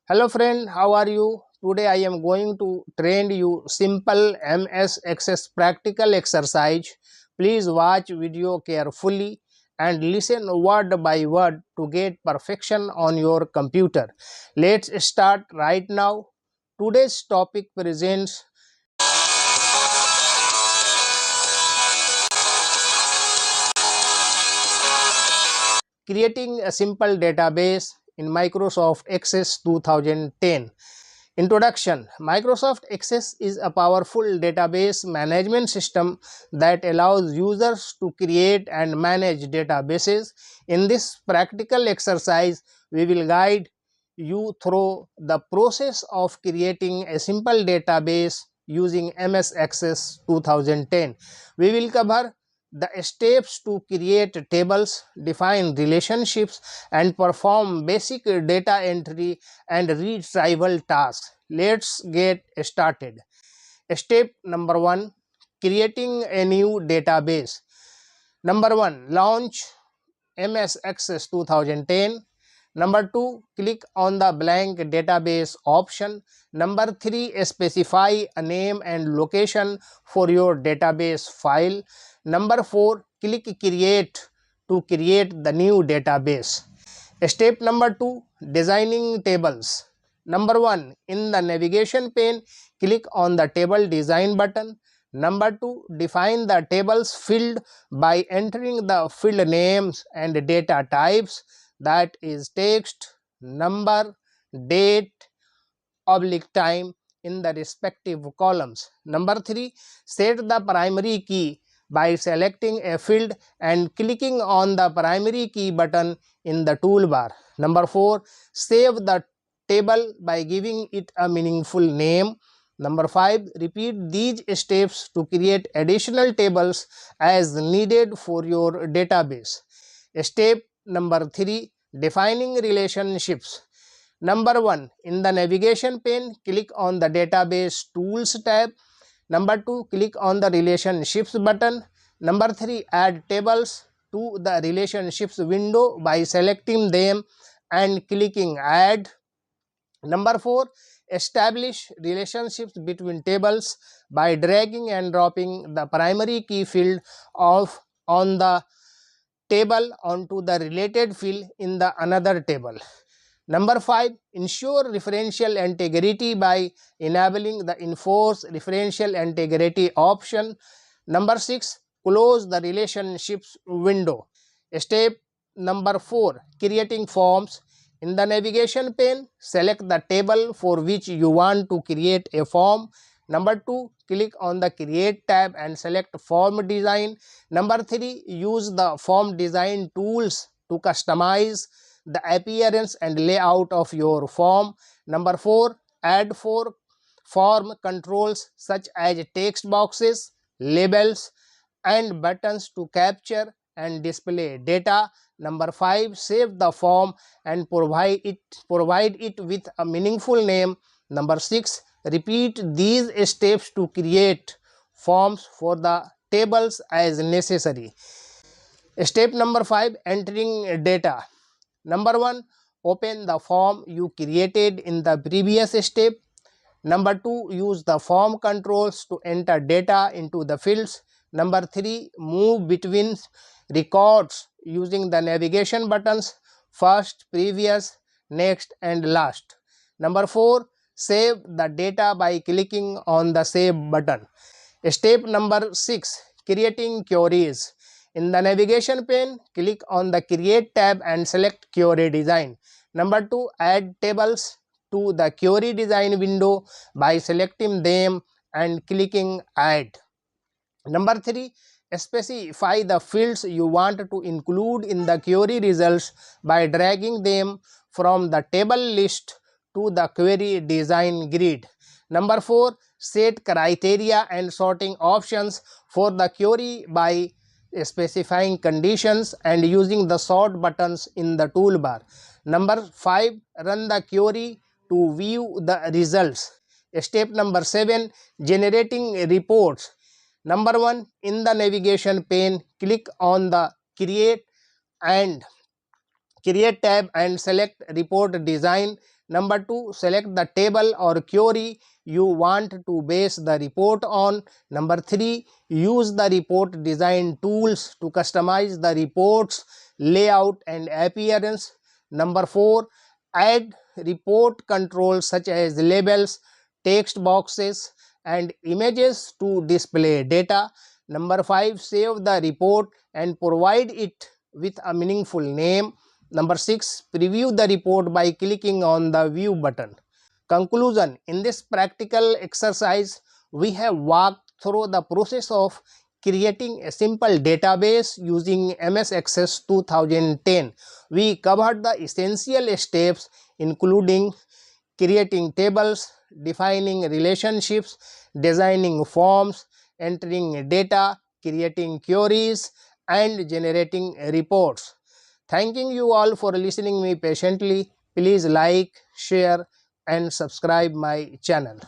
Hello friend, how are you? Today I am going to train you simple MS Access practical exercise. Please watch video carefully and listen word by word to get perfection on your computer. Let's start right now. Today's topic presents creating a simple database in Microsoft Access 2010. Introduction. Microsoft Access is a powerful database management system that allows users to create and manage databases. In this practical exercise, we will guide you through the process of creating a simple database using MS Access 2010. We will cover the steps to create tables, define relationships, and perform basic data entry and retrieval tasks. Let's get started. Step number 1, creating a new database. Number 1, launch MS Access 2010. Number 2, click on the blank database option. Number 3, specify a name and location for your database file. Number 4, click create to create the new database. Step number 2, designing tables. Number 1, in the navigation pane, click on the table design button. Number 2, define the tables field by entering the field names and data types, that is text, number, date, oblique time in the respective columns. Number 3, set the primary key by selecting a field and clicking on the primary key button in the toolbar. Number 4, save the table by giving it a meaningful name. Number 5, repeat these steps to create additional tables as needed for your database. Step number 3, defining relationships. Number 1, in the navigation pane, click on the database tools tab. Number 2, click on the relationships button. Number 3, add tables to the relationships window by selecting them and clicking add. Number 4, establish relationships between tables by dragging and dropping the primary key field of on the table onto the related field in the another table. Number 5, ensure referential integrity by enabling the enforce referential integrity option. Number 6, close the relationships window. Step number 4, creating forms. In the navigation pane, select the table for which you want to create a form. Number 2, click on the create tab and select form design. Number 3, use the form design tools to customize the appearance and layout of your form. Number 4, add form controls such as text boxes, labels, and buttons to capture and display data. Number 5, save the form and provide it with a meaningful name. Number 6, repeat these steps to create forms for the tables as necessary. Step number 5, entering data. Number 1, open the form you created in the previous step. Number 2, use the form controls to enter data into the fields. Number 3, move between records using the navigation buttons first, previous, next, and last. Number 4, save the data by clicking on the save button. Step number 6, creating queries. In the navigation pane, click on the create tab and select query design. Number 2, add tables to the query design window by selecting them and clicking add. Number 3, specify the fields you want to include in the query results by dragging them from the table list to the query design grid. Number 4, set criteria and sorting options for the query by specifying conditions and using the sort buttons in the toolbar. Number 5, run the query to view the results. Step number 7, generating reports. Number 1, in the navigation pane, click on the create tab and select report design. Number 2, select the table or query you want to base the report on. Number 3, use the report design tools to customize the report's layout and appearance. Number 4, add report controls such as labels, text boxes, and images to display data. Number 5, save the report and provide it with a meaningful name. Number 6, preview the report by clicking on the view button. Conclusion: in this practical exercise, we have walked through the process of creating a simple database using MS Access 2010. We covered the essential steps including creating tables, defining relationships, designing forms, entering data, creating queries, and generating reports. Thanking you all for listening me patiently. Please like, share, and subscribe my channel.